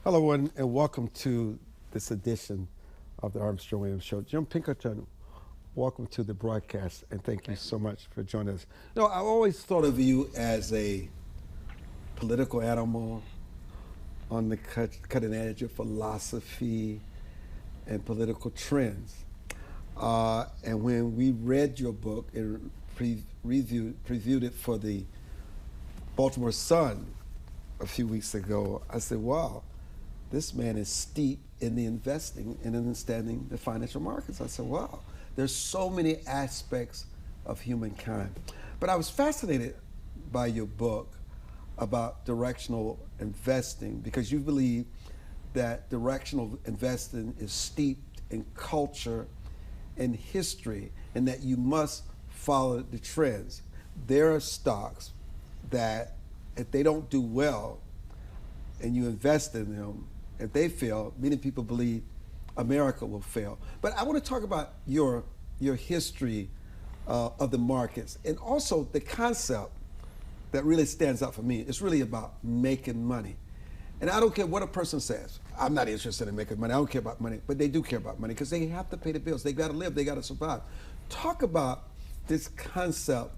Hello, and welcome to this edition of the Armstrong Williams Show. Jim Pinkerton, welcome to the broadcast, and thank you so much for joining us. You know, I always thought of you as a political animal on the cutting edge of philosophy and political trends. And when we read your book and previewed it for the Baltimore Sun a few weeks ago, I said, wow, this man is steeped in the investing and understanding the financial markets. I said, wow, there's so many aspects of humankind. But I was fascinated by your book about directional investing because you believe that directional investing is steeped in culture and history and that you must follow the trends. There are stocks that if they don't do well and you invest in them, if they fail, many people believe America will fail. But I want to talk about your history of the markets and also the concept that really stands out for me. It's really about making money. And I don't care what a person says. I'm not interested in making money. I don't care about money, but they do care about money because they have to pay the bills. They got to live. They got to survive. Talk about this concept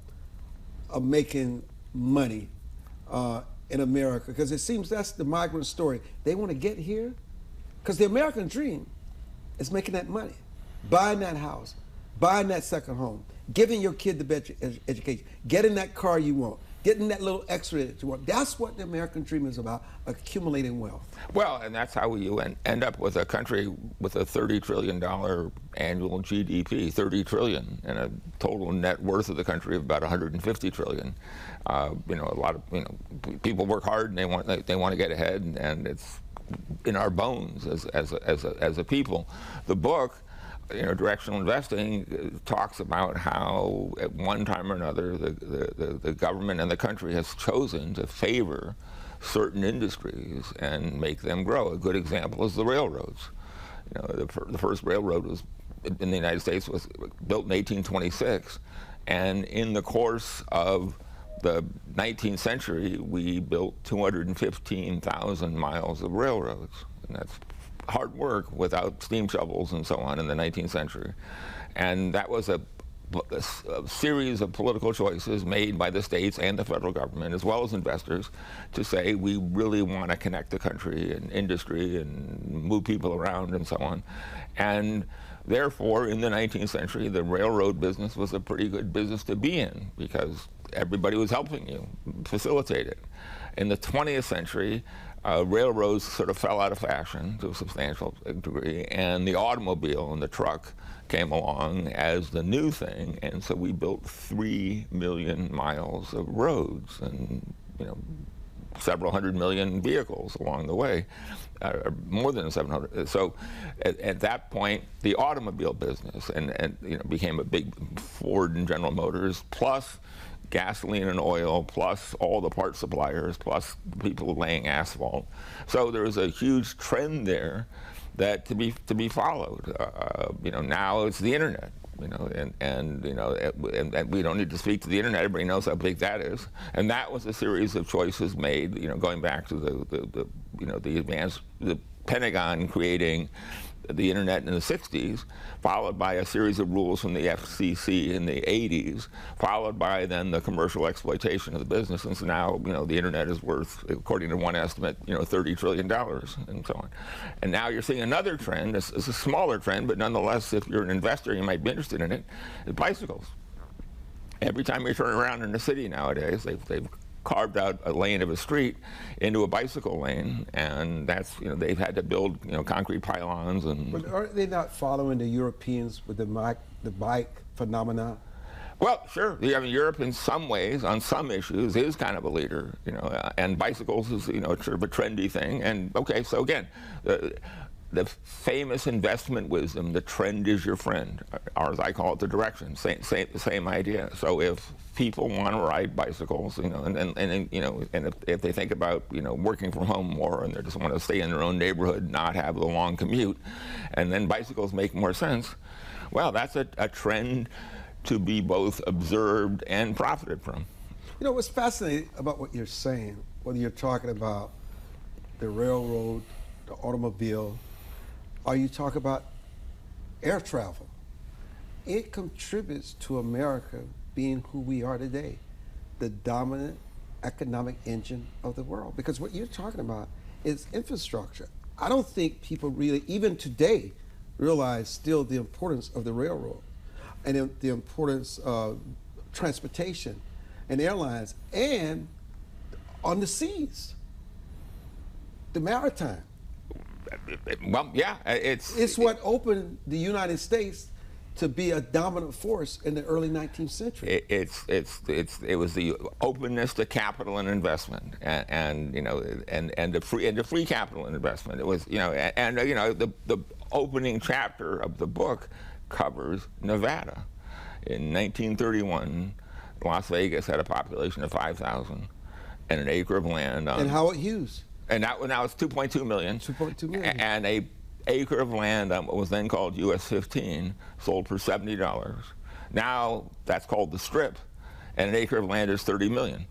of making money in America, because it seems that's the migrant story. They want to get here because the American dream is making that money, buying that house, buying that second home, giving your kid the best education, getting that car you want, getting that little extra that you want. That's what the American dream is about, accumulating wealth. Well, and that's how you end up with a country with a $30 trillion annual GDP, 30 trillion, and a total net worth of the country of about 150 trillion. You know, a lot of people work hard and they want to get ahead, and it's in our bones as a people. The book, Directional Investing, talks about how at one time or another the government and the country has chosen to favor certain industries and make them grow. A good example is the railroads. The first railroad was in the United States was built in 1826, and in the course of the 19th century, we built 215,000 miles of railroads, and that's hard work without steam shovels and so on in the 19th century. And that was a series of political choices made by the states and the federal government, as well as investors, to say we really want to connect the country and industry and move people around and so on. And therefore, in the 19th century, the railroad business was a pretty good business to be in because everybody was helping you facilitate it. In the 20th century, railroads sort of fell out of fashion to a substantial degree, and the automobile and the truck came along as the new thing, and so we built 3 million miles of roads and several hundred million vehicles along the way, more than 700. So at that point, the automobile business and became a big Ford and General Motors, plus gasoline and oil, plus all the part suppliers, plus people laying asphalt. So there's a huge trend there that to be followed. Now it's the internet. And we don't need to speak to the internet. Everybody knows how big that is. And that was a series of choices made. Going back to the Pentagon creating the internet in the 60s, followed by a series of rules from the FCC in the 80s, followed by then the commercial exploitation of the business. And so now, the internet is worth, according to one estimate, $30 trillion and so on. And now you're seeing another trend. It's a smaller trend, but nonetheless, if you're an investor, you might be interested in it, is bicycles. Every time you turn around in the city nowadays, they've carved out a lane of a street into a bicycle lane, and that's they've had to build concrete pylons and. But aren't they not following the Europeans with the bike phenomena? Well, sure. I mean, Europe, in some ways, on some issues, is kind of a leader, and bicycles is sort of a trendy thing. And okay, so again, the famous investment wisdom, the trend is your friend, or as I call it, the direction, same idea. So if people want to ride bicycles, and if they think about, working from home more and they just want to stay in their own neighborhood, not have the long commute, and then bicycles make more sense, well, that's a trend to be both observed and profited from. What's fascinating about what you're saying, whether you're talking about the railroad the automobile, or you talk about air travel. It contributes to America being who we are today, the dominant economic engine of the world. Because what you're talking about is infrastructure. I don't think people really, even today, realize still the importance of the railroad and the importance of transportation and airlines and on the seas, the maritime. Well, yeah, It's what opened the United States to be a dominant force in the early 19th century. It was the openness to capital and investment, and the free capital and investment. It was the opening chapter of the book covers Nevada. In 1931, Las Vegas had a population of 5,000 and an acre of land. And Howard Hughes. And now it's 2.2 million. 2.2 million. And a acre of land, what was then called US 15, sold for $70. Now that's called the Strip, and an acre of land is 30 million.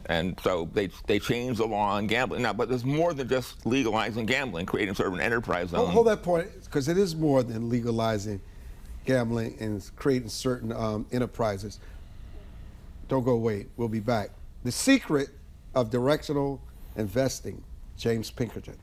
And so they changed the law on gambling. Now, but there's more than just legalizing gambling, creating sort of an enterprise zone. Hold that point, because it is more than legalizing gambling and creating certain enterprises. Don't go away. We'll be back. The secret of directional investing, James Pinkerton.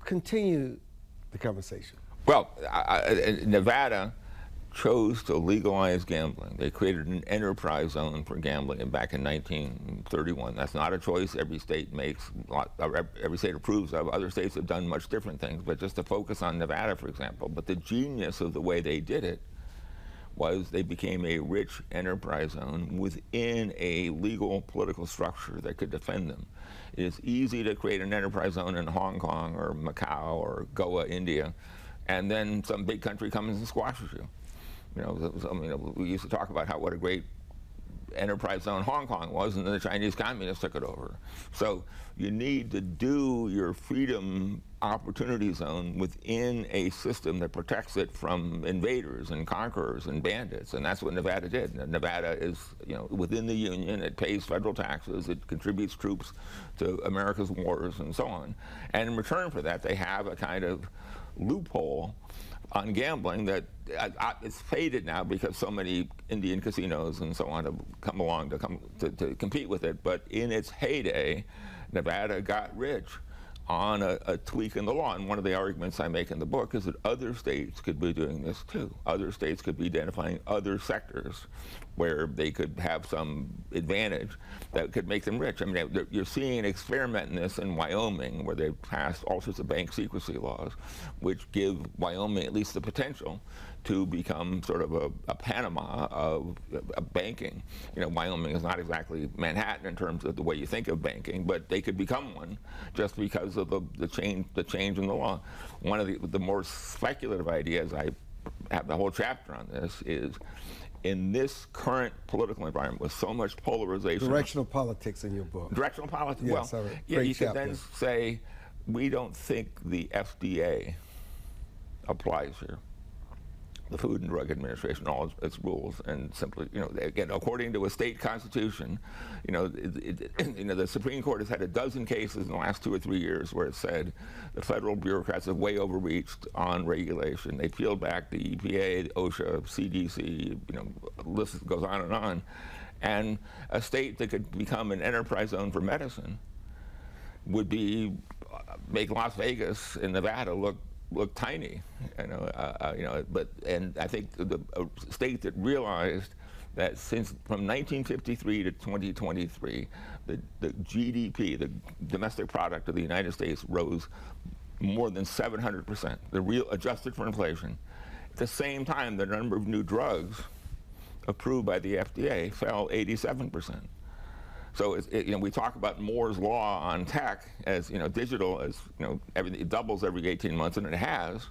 Continue the conversation. Well, Nevada chose to legalize gambling. They created an enterprise zone for gambling back in 1931. That's not a choice every state makes, every state approves of. Other states have done much different things, but just to focus on Nevada, for example. But the genius of the way they did it was they became a rich enterprise zone within a legal political structure that could defend them. It is easy to create an enterprise zone in Hong Kong or Macau or Goa, India, and then some big country comes and squashes you. We used to talk about what a great enterprise zone Hong Kong was, and then the Chinese communists took it over. So you need to do your freedom opportunity zone within a system that protects it from invaders and conquerors and bandits, and that's what Nevada did. Nevada is, within the Union. It pays federal taxes. It contributes troops to America's wars and so on. And in return for that, they have a kind of loophole on gambling that it's faded now because so many Indian casinos and so on have come along to compete with it. But in its heyday, Nevada got rich on a tweak in the law. And one of the arguments I make in the book is that other states could be doing this too. Other states could be identifying other sectors where they could have some advantage that could make them rich. I mean, you're seeing an experiment in this in Wyoming, where they've passed all sorts of bank secrecy laws, which give Wyoming at least the potential to become sort of a Panama of banking. Wyoming is not exactly Manhattan in terms of the way you think of banking, but they could become one just because of the change in the law. One of the more speculative ideas, I have the whole chapter on this, is in this current political environment with so much polarization. Directional politics in your book. Directional politics. Yes, well, yeah, you could then say, we don't think the FDA applies here. The Food and Drug Administration, all its rules, and simply, again, according to a state constitution, the Supreme Court has had a dozen cases in the last 2 or 3 years where it said the federal bureaucrats have way overreached on regulation. They peeled back the EPA, the OSHA, CDC, the list goes on. And a state that could become an enterprise zone for medicine would make Las Vegas and Nevada look tiny, but I think a state that realized that since from 1953 to 2023, the GDP, the domestic product of the United States, rose more than 700%, the real adjusted for inflation. At the same time, the number of new drugs approved by the FDA fell 87%. So we talk about Moore's law on tech as digital as everything, it doubles every 18 months, and it has,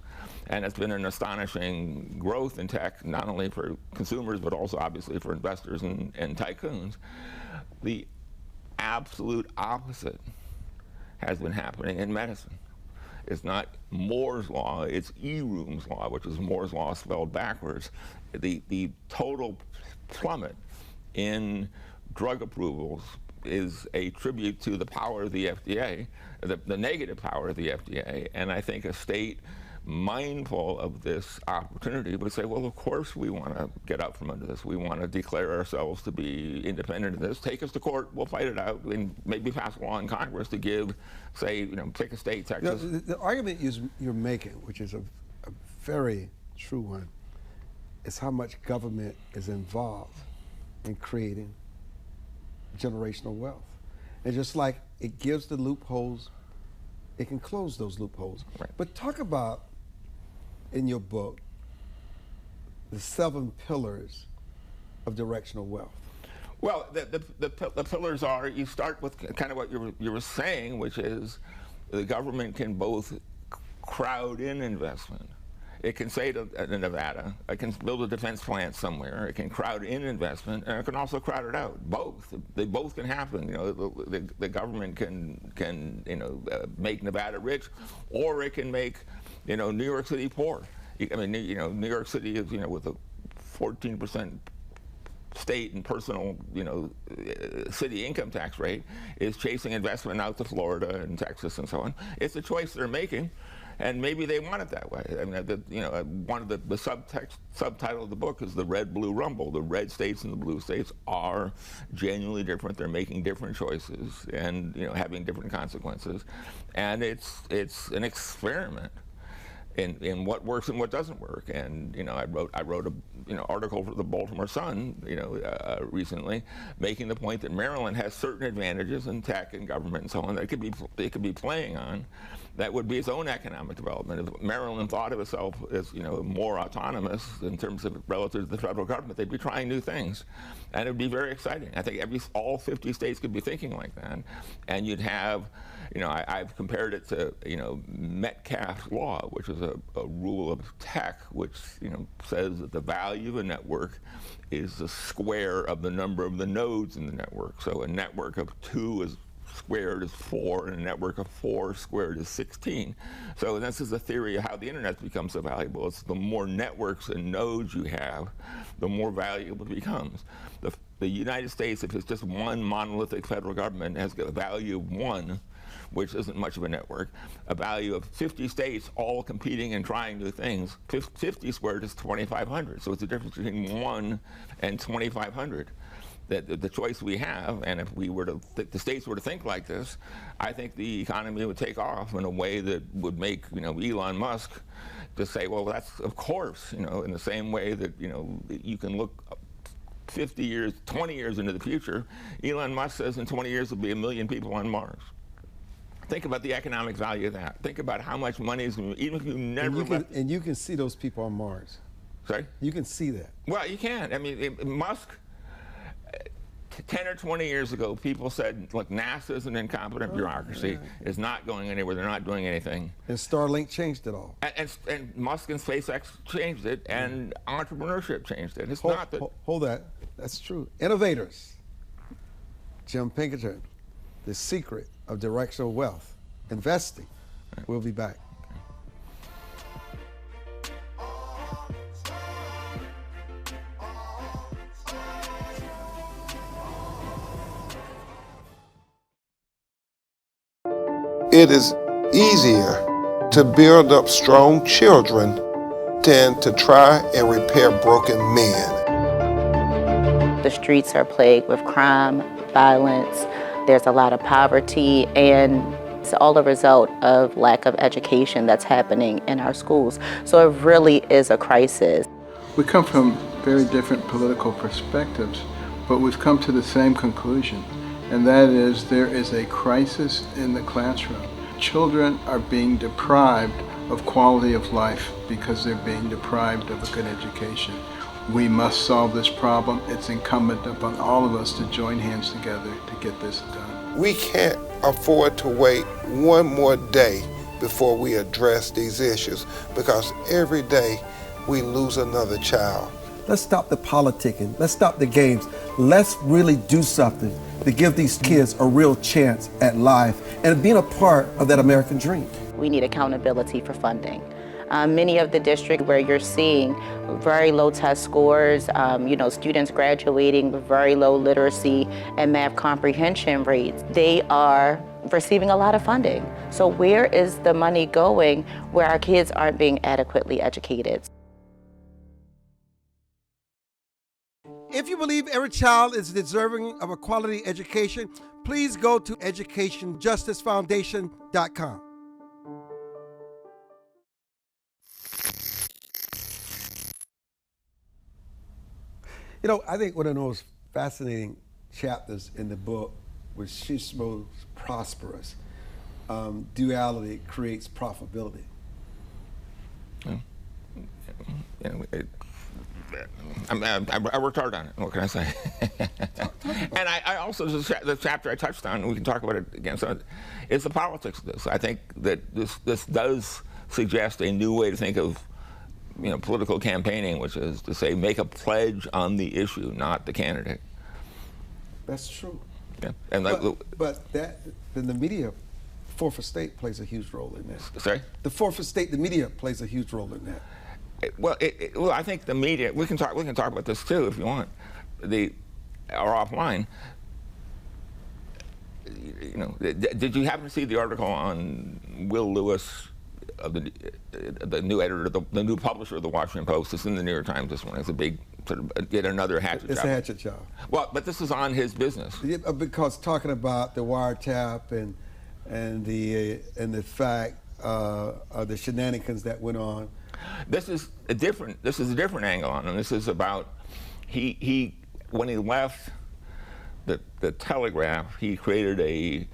and it's been an astonishing growth in tech, not only for consumers but also obviously for investors and tycoons. The absolute opposite has been happening in medicine. It's not Moore's law, it's Eroom's law, which is Moore's law spelled backwards. The total plummet in drug approvals is a tribute to the power of the FDA, the negative power of the FDA, and I think a state mindful of this opportunity would say, well, of course we want to get out from under this. We want to declare ourselves to be independent of this. Take us to court, we'll fight it out, and maybe pass a law in Congress to give, say, pick a state, Texas. The argument you're making, which is a very true one, is how much government is involved in creating generational wealth. And just like it gives the loopholes, it can close those loopholes. Right. But talk about, in your book, the 7 pillars of directional wealth. Well, the pillars are, you start with kind of what you were saying, which is the government can both crowd in investment. It can say to Nevada, I can build a defense plant somewhere. It can crowd in investment, and it can also crowd it out. Both. They both can happen. The government can make Nevada rich, or it can make New York City poor. I mean, New York City is with a 14% state and personal city income tax rate is chasing investment out to Florida and Texas and so on. It's a choice they're making. And maybe they want it that way. I mean, one of the subtitle of the book is the red-blue rumble. The red states and the blue states are genuinely different. They're making different choices and having different consequences. And it's an experiment in what works and what doesn't work. And I wrote a article for the Baltimore Sun recently, making the point that Maryland has certain advantages in tech and government and so on that it could be playing on. That would be its own economic development. If Maryland thought of itself as more autonomous in terms of relative to the federal government, they'd be trying new things, and it would be very exciting. I think all 50 states could be thinking like that, and you'd have, I've compared it to Metcalfe's law, which is a rule of tech, which says that the value of a network is the square of the number of the nodes in the network. So a network of 2 squared is 4, and a network of 4 squared is 16. So this is the theory of how the internet becomes so valuable. It's the more networks and nodes you have, the more valuable it becomes. The United States, if it's just one monolithic federal government, has got a value of 1, which isn't much of a network. A value of 50 states all competing and trying new things. 50 squared is 2,500. So it's the difference between 1 and 2,500. The choice we have, and if we were to, the states were to think like this, I think the economy would take off in a way that would make Elon Musk to say, well, that's of course, in the same way that you can look 50 years, 20 years into the future. Elon Musk says in 20 years there'll be 1 million people on Mars. Think about the economic value of that. Think about how much money is, even if you never and you can see those people on Mars. Sorry? You can see that. Well, you can. I mean, Musk. 10 or 20 years ago, people said, look, NASA is an incompetent bureaucracy. It's not going anywhere. They're not doing anything. And Starlink changed it all. And Musk and SpaceX changed it, and entrepreneurship changed it. It's not that. Hold that. That's true. Innovators. Jim Pinkerton, the secret of directional wealth. Investing. Right. We'll be back. It is easier to build up strong children than to try and repair broken men. The streets are plagued with crime, violence. There's a lot of poverty, and it's all a result of lack of education that's happening in our schools. So it really is a crisis. We come from very different political perspectives, but we've come to the same conclusion. And that is, there is a crisis in the classroom. Children are being deprived of quality of life because they're being deprived of a good education. We must solve this problem. It's incumbent upon all of us to join hands together to get this done. We can't afford to wait one more day before we address these issues, because every day we lose another child. Let's stop the politicking. Let's stop the games. Let's really do something to give these kids a real chance at life and being a part of that American dream. We need accountability for funding. Many of the districts where you're seeing very low test scores, students graduating with very low literacy and math comprehension rates, they are receiving a lot of funding. So where is the money going where our kids aren't being adequately educated? If you believe every child is deserving of a quality education, please go to educationjusticefoundation.com. You know, I think one of the most fascinating chapters in the book was she's most prosperous. Duality creates profitability. I worked hard on it. What can I say? And I also, the chapter I touched on, we can talk about it again, so it's the politics of this. I think that this does suggest a new way to think of political campaigning, which is to say, make a pledge on the issue, not the candidate. That's true. Yeah. And but then the media, fourth estate plays a huge role in this. Sorry? The fourth estate, the media plays a huge role in that. Well, I think the media. We can talk about this too if you want, or offline. Did you happen to see the article on Will Lewis, of the new editor, the new publisher of the Washington Post? It's in the New York Times this morning. It's a big sort of yet another hatchet job. It's a hatchet job. Well, but this is on his business. Yeah, because talking about the wiretap and the fact of the shenanigans that went on. This is a different angle on him. This is about he when he left the Telegraph, he created a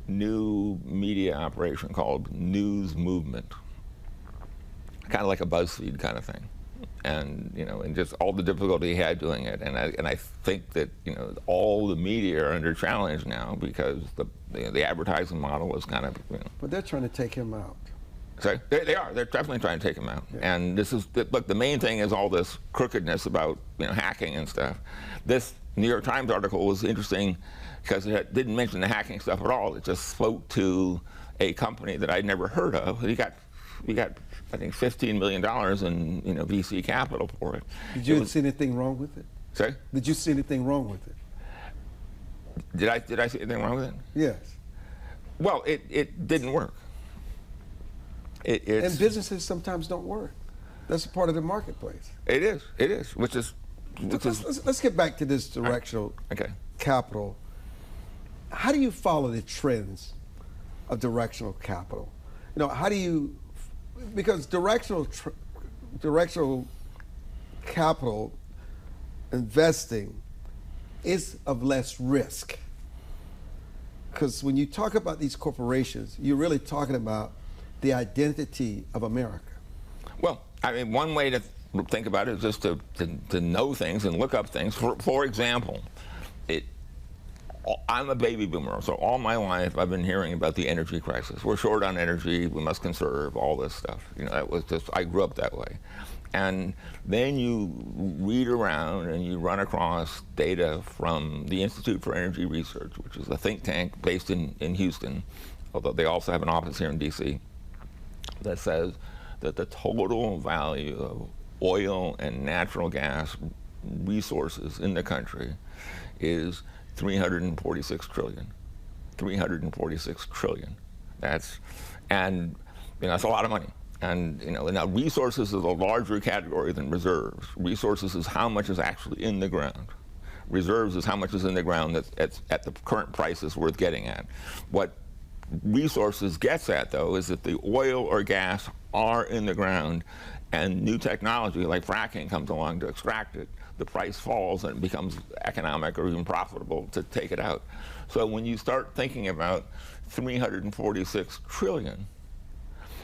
new media operation called News Movement, kind of like a BuzzFeed kind of thing, and and just all the difficulty he had doing it, and I think that all the media are under challenge now because the advertising model was kind of But they're trying to take him out. Sorry? They are. They're definitely trying to take him out. Yeah. And this is, look, the main thing is all this crookedness about hacking and stuff. This New York Times article was interesting because it didn't mention the hacking stuff at all. It just spoke to a company that I'd never heard of. We got I think $15 million in VC capital for it. Did you see anything wrong with it? Sorry? Did you see anything wrong with it? Did I see anything wrong with it? Yes. Well, it didn't work. And businesses sometimes don't work. That's a part of the marketplace. It is. Let's get back to this directional capital. How do you follow the trends of directional capital? How do you, because directional capital investing is of less risk. Because when you talk about these corporations, you're really talking about the identity of America. Well, I mean, one way to think about it is just to know things and look up things. For example, I'm a baby boomer, so all my life I've been hearing about the energy crisis. We're short on energy, we must conserve, all this stuff. That was just, I grew up that way. And then you read around and you run across data from the Institute for Energy Research, which is a think tank based in Houston, although they also have an office here in DC, that says that the total value of oil and natural gas resources in the country is 346 trillion. 346 trillion. That's a lot of money. And now resources is a larger category than reserves. Resources is how much is actually in the ground. Reserves is how much is in the ground that's at the current prices worth getting at. What resources gets at, though, is that the oil or gas are in the ground and new technology like fracking comes along to extract it, the price falls and it becomes economic or even profitable to take it out. So when you start thinking about 346 trillion,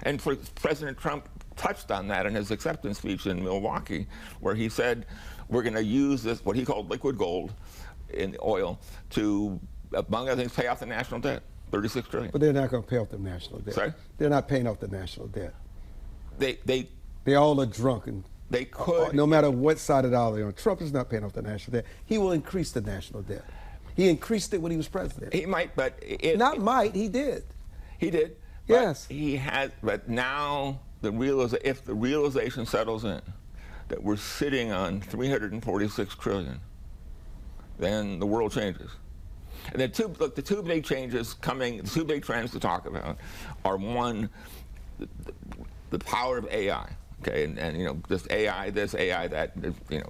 and for President Trump touched on that in his acceptance speech in Milwaukee, where he said, we're going to use this, what he called liquid gold in oil, to, among other things, pay off the national debt, $36 trillion. But they're not going to pay off the national debt. Sorry? They're not paying off the national debt. They all are drunken. They could. No matter what side of the aisle they're on. Trump is not paying off the national debt. He will increase the national debt. He increased it when he was president. He might, but he did. He did. Yes. He has. But now if the realization settles in that we're sitting on 346 trillion, then the world changes. And the two big changes coming, the two big trends to talk about are, one, the power of AI. Okay, and just AI this, AI that. You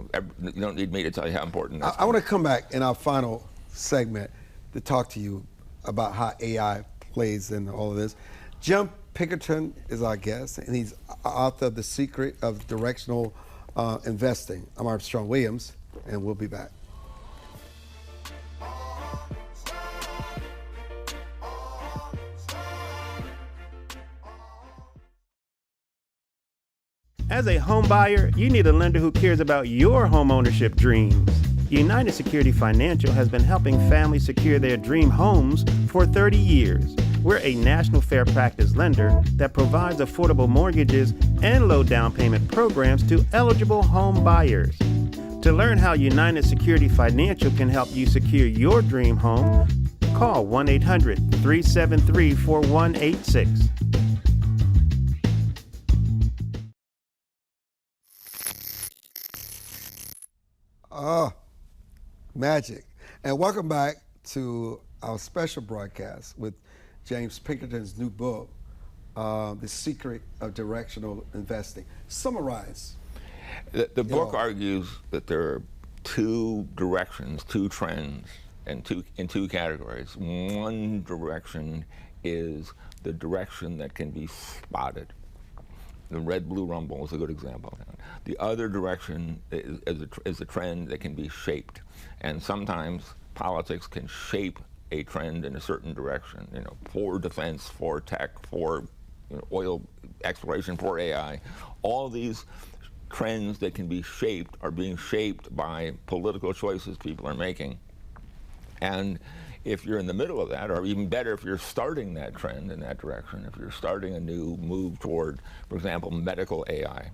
don't need me to tell you how important that's. I want to come back in our final segment to talk to you about how AI plays in all of this. Jim Pinkerton is our guest, and he's author of The Secret of Directional Investing. I'm Armstrong Williams, and we'll be back. As a home buyer, you need a lender who cares about your home ownership dreams. United Security Financial has been helping families secure their dream homes for 30 years. We're a national fair practice lender that provides affordable mortgages and low down payment programs to eligible home buyers. To learn how United Security Financial can help you secure your dream home, call 1-800-373-4186. Magic. And welcome back to our special broadcast with James Pinkerton's new book, The Secret of Directional Investing. Summarize. The book argues that there are two directions, two trends, and in two categories. One direction is the direction that can be spotted. The red-blue rumble is a good example of that. The other direction is a trend that can be shaped. And sometimes politics can shape a trend in a certain direction, for defense, for tech, for oil exploration, for AI. All these trends that can be shaped are being shaped by political choices people are making. And if you're in the middle of that, or even better, if you're starting that trend in that direction, if you're starting a new move toward, for example, medical AI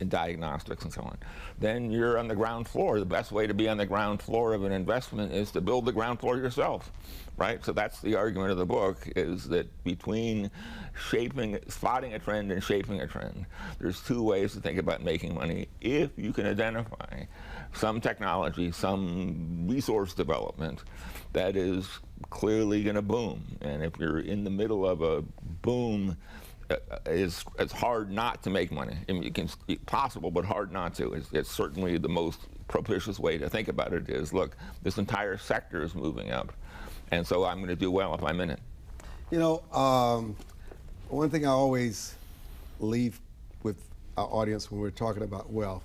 and diagnostics and so on, then you're on the ground floor. The best way to be on the ground floor of an investment is to build the ground floor yourself, right? So that's the argument of the book, is that between spotting a trend and shaping a trend, there's two ways to think about making money if you can identify some technology, some resource development that is clearly going to boom. And if you're in the middle of a boom, it's hard not to make money. I mean, it's possible, but hard not to. It's certainly the most propitious way to think about it is, look, this entire sector is moving up, and so I'm going to do well if I'm in it. One thing I always leave with our audience when we're talking about wealth,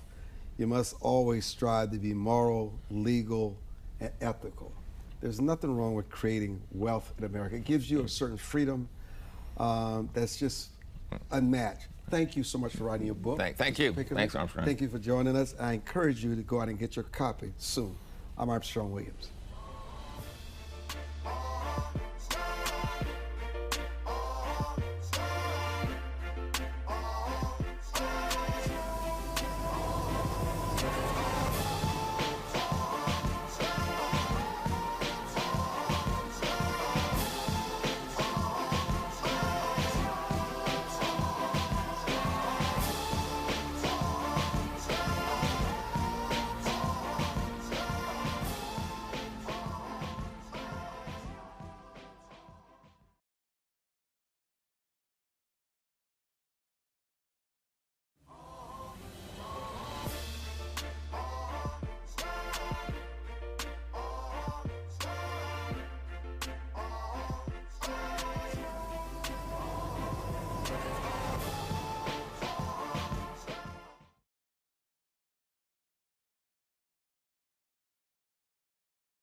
you must always strive to be moral, legal, and ethical. There's nothing wrong with creating wealth in America. It gives you a certain freedom that's just unmatched. Thank you so much for writing your book. Thank you. Thanks, Armstrong. Thank you for joining us. I encourage you to go out and get your copy soon. I'm Armstrong Williams.